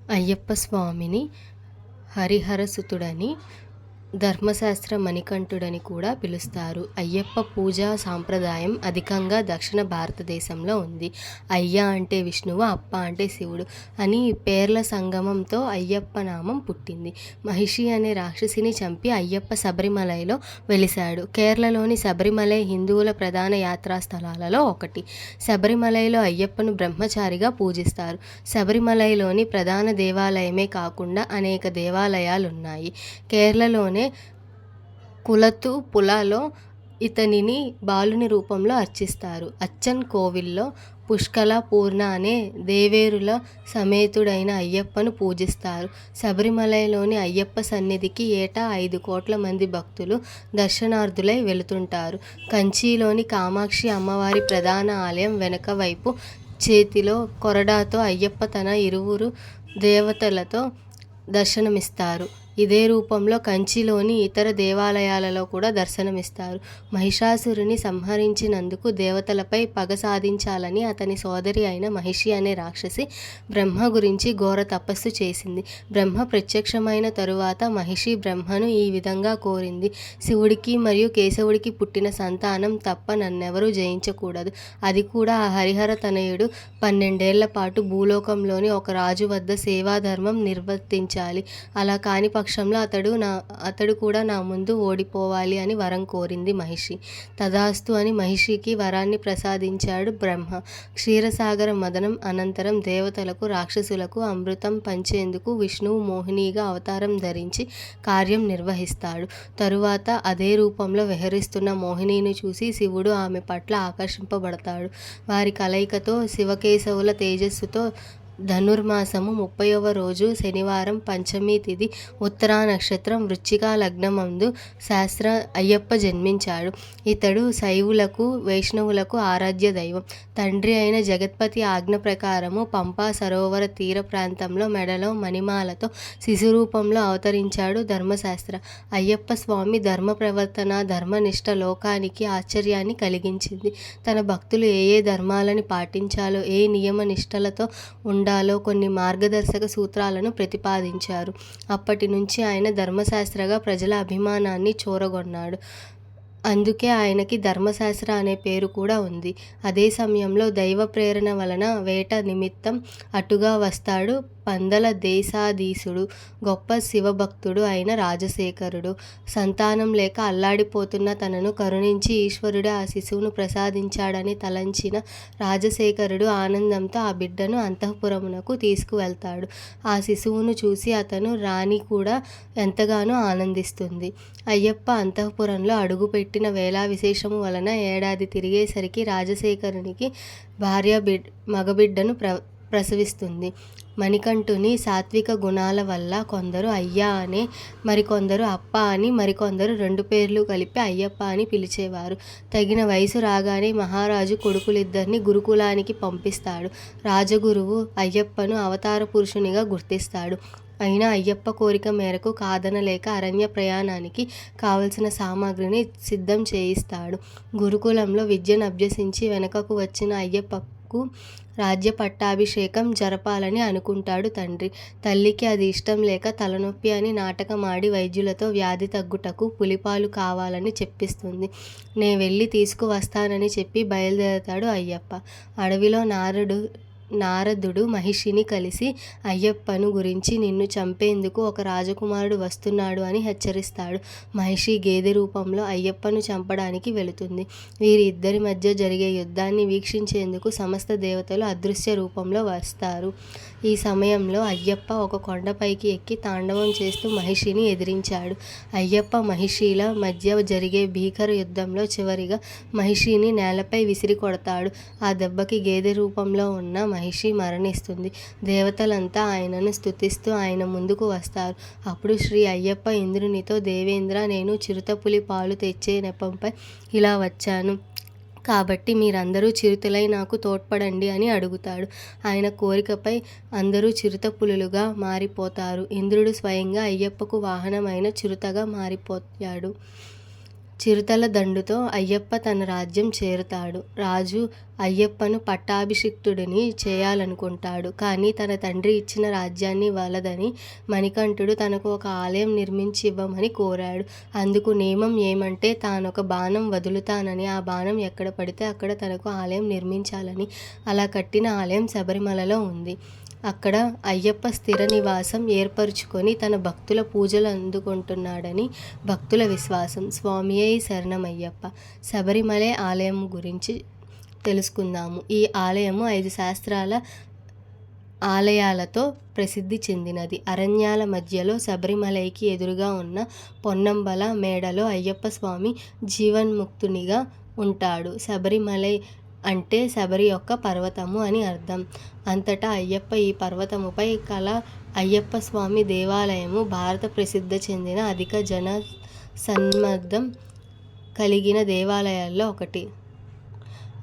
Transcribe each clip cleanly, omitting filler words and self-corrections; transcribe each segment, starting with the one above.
అయ్యప్ప స్వామిని హరిహరసుతుడని, ధర్మశాస్త్ర మణికంఠుడని కూడా పిలుస్తారు. అయ్యప్ప పూజా సాంప్రదాయం అధికంగా దక్షిణ భారతదేశంలో ఉంది. అయ్య అంటే విష్ణువు, అప్ప అంటే శివుడు అని పేర్ల సంగమంతో అయ్యప్ప నామం పుట్టింది. మహిషి అనే రాక్షసిని చంపి అయ్యప్ప శబరిమలైలో వెలిశాడు. కేరళలోని శబరిమలై హిందువుల ప్రధాన యాత్రా స్థలాలలో ఒకటి. శబరిమలైలో అయ్యప్పను బ్రహ్మచారిగా పూజిస్తారు. శబరిమలైలోని ప్రధాన దేవాలయమే కాకుండా అనేక దేవాలయాలున్నాయి. కేరళలోని కులతుపులలో ఇతనిని బాలుని రూపంలో అర్చిస్తారు. అచ్చన్ కోవిల్లో పుష్కల పూర్ణ అనే దేవేరుల సమేతుడైన అయ్యప్పను పూజిస్తారు. శబరిమలైలోని అయ్యప్ప సన్నిధికి ఏటా 5 కోట్ల మంది భక్తులు దర్శనార్థులై వెళుతుంటారు. కంచిలోని కామాక్షి అమ్మవారి ప్రధాన ఆలయం వెనుక వైపు చేతిలో కొరడాతో అయ్యప్ప తన ఇరువురు దేవతలతో దర్శనమిస్తారు. ఇదే రూపంలో కంచిలోని ఇతర దేవాలయాలలో కూడా దర్శనమిస్తారు. మహిషాసురుని సంహరించినందుకు దేవతలపై పగ సాధించాలని అతని సోదరి అయిన మహిషి అనే రాక్షసి బ్రహ్మ గురించి ఘోర తపస్సు చేసింది. బ్రహ్మ ప్రత్యక్షమైన తరువాత మహిషి బ్రహ్మను ఈ విధంగా కోరింది: శివుడికి మరియు కేశవుడికి పుట్టిన సంతానం తప్ప నన్నెవరూ జయించకూడదు. అది కూడా ఆ హరిహర తనయుడు 12 ఏళ్ల పాటు భూలోకంలోని ఒక రాజు వద్ద సేవాధర్మం నిర్వర్తించాలి. అలా కాని పక్షంలో అతడు కూడా నా ముందు ఓడిపోవాలి అని వరం కోరింది మహిషి. తథాస్తు అని మహిషికి వరాన్ని ప్రసాదించాడు బ్రహ్మ. క్షీరసాగర మదనం అనంతరం దేవతలకు, రాక్షసులకు అమృతం పంచేందుకు విష్ణువు మోహినిగా అవతారం ధరించి కార్యం నిర్వహిస్తాడు. తరువాత అదే రూపంలో విహరిస్తున్న మోహినిని చూసి శివుడు ఆమె పట్ల ఆకర్షింపబడతాడు. వారి కలయికతో శివకేశవుల తేజస్సుతో ధనుర్మాసము 30వ రోజు శనివారం పంచమి తిథి ఉత్తరా నక్షత్రం వృశ్చిక లగ్నమందు శాస్త్ర అయ్యప్ప జన్మించాడు. ఇతడు శైవులకు, వైష్ణవులకు ఆరాధ్య దైవం. తండ్రి అయిన జగత్పతి ఆజ్ఞ ప్రకారము పంపా సరోవర తీర ప్రాంతంలో మెడలో మణిమాలతో శిశురూపంలో అవతరించాడు ధర్మశాస్త్ర. అయ్యప్ప స్వామి ధర్మ ప్రవర్తన, ధర్మనిష్ట లోకానికి ఆశ్చర్యాన్ని కలిగించింది. తన భక్తులు ఏ ధర్మాలని పాటించాలో, ఏ నియమ నిష్టలతో ఉండాలో కొన్ని మార్గదర్శక సూత్రాలను ప్రతిపాదించారు. అప్పటి నుంచి ఆయన ధర్మశాస్త్రగా ప్రజల అభిమానాన్ని చూరగొన్నాడు. అందుకే ఆయనకి ధర్మశాస్త్ర అనే పేరు కూడా ఉంది. అదే సమయంలో దైవ ప్రేరణ వలన వేట నిమిత్తం అటుగా వస్తాడు పందల దేశాధీశుడు, గొప్ప శివభక్తుడు అయిన రాజశేఖరుడు. సంతానం లేక అల్లాడిపోతున్న తనను కరుణించి ఈశ్వరుడే ఆ శిశువును ప్రసాదించాడని తలంచిన రాజశేఖరుడు ఆనందంతో ఆ బిడ్డను అంతఃపురమునకు తీసుకువెళ్తాడు. ఆ శిశువును చూసి అతను రాణి కూడా ఎంతగానో ఆనందిస్తుంది. అయ్యప్ప అంతఃపురంలో అడుగుపెట్టిన వేళ విశేషము వలన ఏడాది తిరిగేసరికి రాజశేఖరునికి భార్య మగబిడ్డను ప్రసవిస్తుంది. మణికంఠుని సాత్విక గుణాల వల్ల కొందరు అయ్యా అని, మరికొందరు అప్ప అని, మరికొందరు 2 పేర్లు కలిపి అయ్యప్ప అని పిలిచేవారు. తగిన వయసు రాగానే మహారాజు కొడుకులిద్దరిని గురుకులానికి పంపిస్తాడు. రాజగురువు అయ్యప్పను అవతార పురుషునిగా గుర్తిస్తాడు. అయినా అయ్యప్ప కోరిక మేరకు కాదనలేక అరణ్య ప్రయాణానికి కావలసిన సామాగ్రిని సిద్ధం చేయిస్తాడు. గురుకులంలో విద్యను అభ్యసించి వెనుకకు వచ్చిన అయ్యప్పకు రాజ్య పట్టాభిషేకం జరపాలని అనుకుంటాడు తండ్రి. తల్లికి అది ఇష్టం లేక తలనొప్పి అని నాటకమాడి వైద్యులతో వ్యాధి తగ్గుటకు పులిపాలు కావాలని చెప్పిస్తుంది. నే వెళ్ళి తీసుకువస్తానని చెప్పి బయలుదేరతాడు అయ్యప్ప. అడవిలో నారదుడు మహిషిని కలిసి అయ్యప్పను గురించి నిన్ను చంపేందుకు ఒక రాజకుమారుడు వస్తున్నాడు అని హెచ్చరిస్తాడు. మహిషి గేదె రూపంలో అయ్యప్పను చంపడానికి వెళుతుంది. వీరి ఇద్దరి మధ్య జరిగే యుద్ధాన్ని వీక్షించేందుకు సమస్త దేవతలు అదృశ్య రూపంలో వస్తారు. ఈ సమయంలో అయ్యప్ప ఒక కొండపైకి ఎక్కి తాండవం చేస్తూ మహిషిని ఎదిరించాడు. అయ్యప్ప మహిషిల మధ్య జరిగే భీకర యుద్ధంలో చివరిగా మహిషిని నేలపై విసిరి కొడతాడు. ఆ దెబ్బకి గేదె రూపంలో ఉన్న మహిషి మరణిస్తుంది. దేవతలంతా ఆయనను స్తుతిస్తూ ఆయన ముందుకు వస్తారు. అప్పుడు శ్రీ అయ్యప్ప ఇంద్రునితో, దేవేంద్ర, నేను చిరుతపులి పాలు తెచ్చే నెపంపై ఇలా వచ్చాను కాబట్టి మీరందరూ చిరుతలై నాకు తోడ్పడండి అని అడుగుతాడు. ఆయన కోరికపై అందరూ చిరుతపులులుగా మారిపోతారు. ఇంద్రుడు స్వయంగా అయ్యప్పకు వాహనమైన చిరుతగా మారిపోయాడు. చిరుతల దండుతో అయ్యప్ప తన రాజ్యం చేరుతాడు. రాజు అయ్యప్పను పట్టాభిషిక్తుడిని చేయాలనుకుంటాడు. కానీ తన తండ్రి ఇచ్చిన రాజ్యాన్ని వలదని మణికంఠుడు తనకు ఒక ఆలయం నిర్మించి ఇవ్వమని కోరాడు. అందుకు నియమం ఏమంటే తానొక బాణం వదులుతానని, ఆ బాణం ఎక్కడ పడితే అక్కడ తనకు ఆలయం నిర్మించాలని. అలా కట్టిన ఆలయం శబరిమలలో ఉంది. అక్కడ అయ్యప్ప స్థిర నివాసం ఏర్పరుచుకొని తన భక్తుల పూజలు అందుకుంటున్నాడని భక్తుల విశ్వాసం. స్వామియే శరణమయ్యప్ప. శబరిమలై ఆలయం గురించి తెలుసుకుందాము. ఈ ఆలయము 5 శాస్త్రాల ఆలయాలతో ప్రసిద్ధి చెందినది. అరణ్యాల మధ్యలో శబరిమలైకి ఎదురుగా ఉన్న పొన్నంబల మేడలో అయ్యప్ప స్వామి జీవన్ముక్తునిగా ఉంటాడు. శబరిమలై అంటే శబరి యొక్క పర్వతము అని అర్థం. అంతటా అయ్యప్ప ఈ పర్వతముపై కల అయ్యప్ప స్వామి దేవాలయము భారత ప్రసిద్ధి చెందిన అధిక జన సమ్మర్దం కలిగిన దేవాలయాల్లో ఒకటి.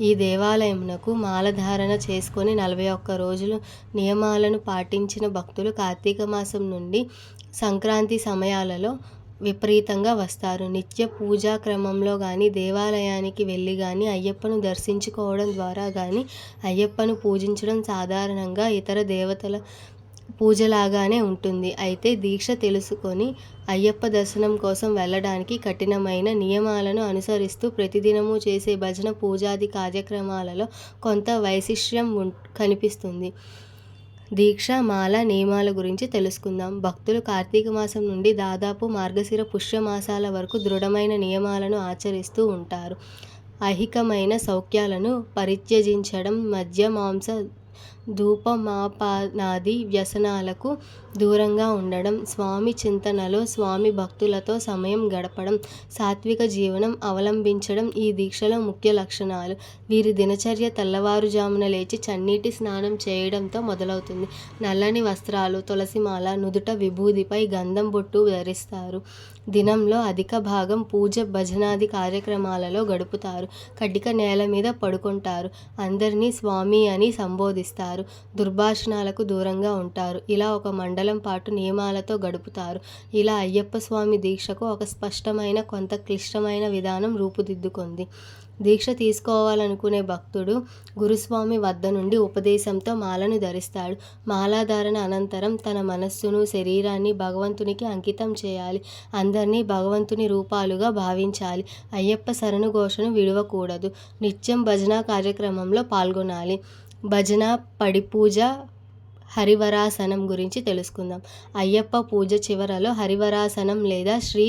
ఈ దేవాలయమునకు మాలధారణ చేసుకొని 41 రోజులు నియమాలను పాటించిన భక్తులు కార్తీక మాసం నుండి సంక్రాంతి సమయాలలో విపరీతంగా వస్తారు. నిత్య పూజా క్రమంలో కానీ, దేవాలయానికి వెళ్ళి కానీ, అయ్యప్పను దర్శించుకోవడం ద్వారా కానీ, అయ్యప్పను పూజించడం సాధారణంగా ఇతర దేవతల పూజలాగానే ఉంటుంది. అయితే దీక్ష తెలుసుకొని అయ్యప్ప దర్శనం కోసం వెళ్ళడానికి కఠినమైన నియమాలను అనుసరిస్తూ ప్రతిదినము చేసే భజన పూజాది కార్యక్రమాలలో కొంత వైశిష్ట్యం కనిపిస్తుంది. దీక్ష, మాల, నియమాల గురించి తెలుసుకుందాం. భక్తులు కార్తీక మాసం నుండి దాదాపు మార్గశిర పుష్యమాసాల వరకు దృఢమైన నియమాలను ఆచరిస్తూ ఉంటారు. ఐహికమైన సౌఖ్యాలను పరిత్యజించడం, మద్య, మాంస, ధూపమాపానాది వ్యసనాలకు దూరంగా ఉండడం, స్వామి చింతనలో స్వామి భక్తులతో సమయం గడపడం, సాత్విక జీవనం అవలంబించడం ఈ దీక్షలో ముఖ్య లక్షణాలు. వీరి దినచర్య తెల్లవారుజామున లేచి చన్నీటి స్నానం చేయడంతో మొదలవుతుంది. నల్లని వస్త్రాలు, తులసిమాల, నుదుట విభూదిపై గంధం బొట్టు ధరిస్తారు. దినంలో అధిక భాగం పూజ, భజనాది కార్యక్రమాలలో గడుపుతారు. కడ్డిక నేల మీద పడుకుంటారు. అందరినీ స్వామి అని సంబోధిస్తారు. దుర్భాషణాలకు దూరంగా ఉంటారు. ఇలా ఒక మండలం పాటు నియమాలతో గడుపుతారు. ఇలా అయ్యప్ప స్వామి దీక్షకు ఒక స్పష్టమైన, కొంత క్లిష్టమైన విధానం రూపుదిద్దుకుంది. దీక్ష తీసుకోవాలనుకునే భక్తుడు గురుస్వామి వద్ద నుండి ఉపదేశంతో మాలను ధరిస్తాడు. మాలాధారణ అనంతరం తన మనస్సును, శరీరాన్ని భగవంతునికి అంకితం చేయాలి. అందరినీ భగవంతుని రూపాలుగా భావించాలి. అయ్యప్ప శరణు ఘోషను విడవకూడదు. నిత్యం భజన కార్యక్రమంలో పాల్గొనాలి. భజన, పడిపూజ, హరివరాసనం గురించి తెలుసుకుందాం. అయ్యప్ప పూజ చివరలో హరివరాసనం లేదా శ్రీ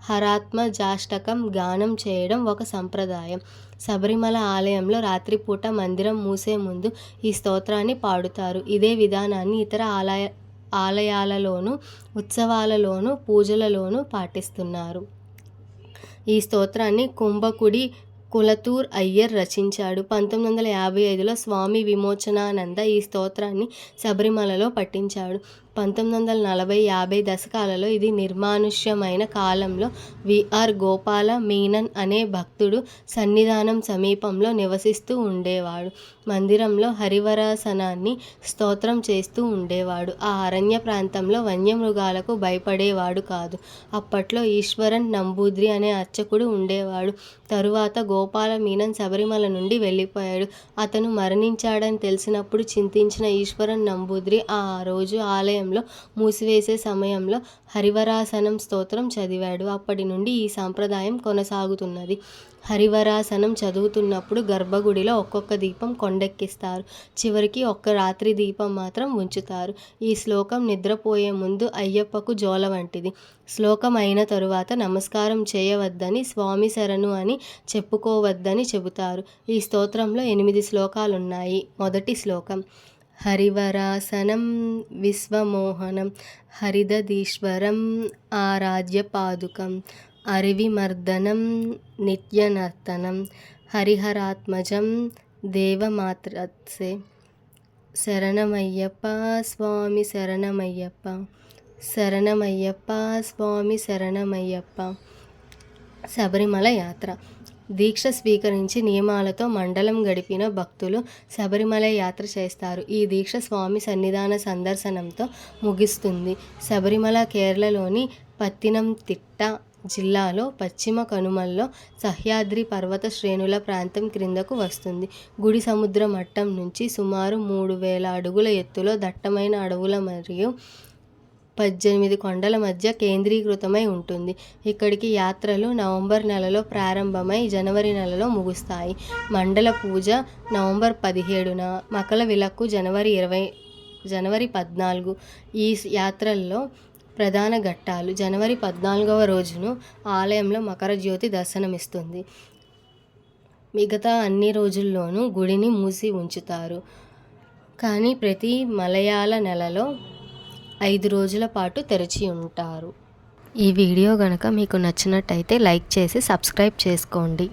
హరాత్మజాష్టకం గానం చేయడం ఒక సంప్రదాయం. శబరిమల ఆలయంలో రాత్రిపూట మందిరం మూసే ముందు ఈ స్తోత్రాన్ని పాడుతారు. ఇదే విధానాన్ని ఇతర ఆలయాలలోనూ, ఉత్సవాలలోనూ, పూజలలోనూ పాటిస్తున్నారు. ఈ స్తోత్రాన్ని కుంభకుడి కులతూర్ అయ్యర్ రచించాడు. 1955లో స్వామి విమోచనానంద ఈ స్తోత్రాన్ని శబరిమలలో పఠించాడు. 1940-50 దశకాలలో ఇది నిర్మానుష్యమైన కాలంలో విఆర్ గోపాల మీనన్ అనే భక్తుడు సన్నిధానం సమీపంలో నివసిస్తూ ఉండేవాడు. మందిరంలో హరివరాసనాన్ని స్తోత్రం చేస్తూ ఉండేవాడు. ఆ అరణ్య ప్రాంతంలో వన్యమృగాలకు భయపడేవాడు కాదు. అప్పట్లో ఈశ్వరన్ నంబూద్రి అనే అర్చకుడు ఉండేవాడు. తరువాత గోపాల మీనన్ శబరిమల నుండి వెళ్ళిపోయాడు. అతను మరణించాడని తెలిసినప్పుడు చింతించిన ఈశ్వరన్ నంబూద్రి ఆ రోజు ఆలయంలో మూసివేసే సమయంలో హరివరాసనం స్తోత్రం చదివాడు. అప్పటి నుండి ఈ సంప్రదాయం కొనసాగుతున్నది. హరివరాసనం చదువుతున్నప్పుడు గర్భగుడిలో ఒక్కొక్క దీపం కొండెక్కిస్తారు. చివరికి ఒక్క రాత్రి దీపం మాత్రం ఉంచుతారు. ఈ శ్లోకం నిద్రపోయే ముందు అయ్యప్పకు జోల వంటిది. శ్లోకం అయిన తరువాత నమస్కారం చేయవద్దని, స్వామి శరణు అని చెప్పుకోవద్దని చెబుతారు. ఈ స్తోత్రంలో 8 శ్లోకాలున్నాయి. మొదటి శ్లోకం: హరివరాసనం విశ్వమోహనం హరిదధీశ్వరం ఆరాధ్య పాదుకం అరివిమర్దనం నిత్యనర్తనం హరిహరాత్మజం దేవమాత్రత్సే. శరణమయ్యప్ప స్వామి శరణమయ్యప్ప, శరణమయ్యప్ప స్వామి శరణమయ్యప్ప. శబరిమల యాత్ర. దీక్ష స్వీకరించి నియమాలతో మండలం గడిపిన భక్తులు శబరిమల యాత్ర చేస్తారు. ఈ దీక్ష స్వామి సన్నిధాన సందర్శనంతో ముగిస్తుంది. శబరిమల కేరళలోని పత్తినంతిట్ట జిల్లాలో పశ్చిమ కనుమల్లో సహ్యాద్రి పర్వత శ్రేణుల ప్రాంతం క్రిందకు వస్తుంది. గుడి సముద్ర మట్టం నుంచి సుమారు 3000 అడుగుల ఎత్తులో దట్టమైన అడవుల మరియు 18 కొండల మధ్య కేంద్రీకృతమై ఉంటుంది. ఇక్కడికి యాత్రలు నవంబర్ నెలలో ప్రారంభమై జనవరి నెలలో ముగుస్తాయి. మండల పూజ నవంబర్ 17న, మకల విలక్కు జనవరి 14. ఈ యాత్రల్లో ప్రధాన ఘట్టాలు: జనవరి 14వ రోజును ఆలయంలో మకర జ్యోతి దర్శనమిస్తుంది. మిగతా అన్ని రోజుల్లోనూ గుడిని మూసి ఉంచుతారు. కానీ ప్రతి మలయాళ నెలలో 5 రోజుల పాటు తెరిచి ఉంటారు. ఈ వీడియో గనక మీకు నచ్చినట్టయితే లైక్ చేసి సబ్స్క్రైబ్ చేసుకోండి.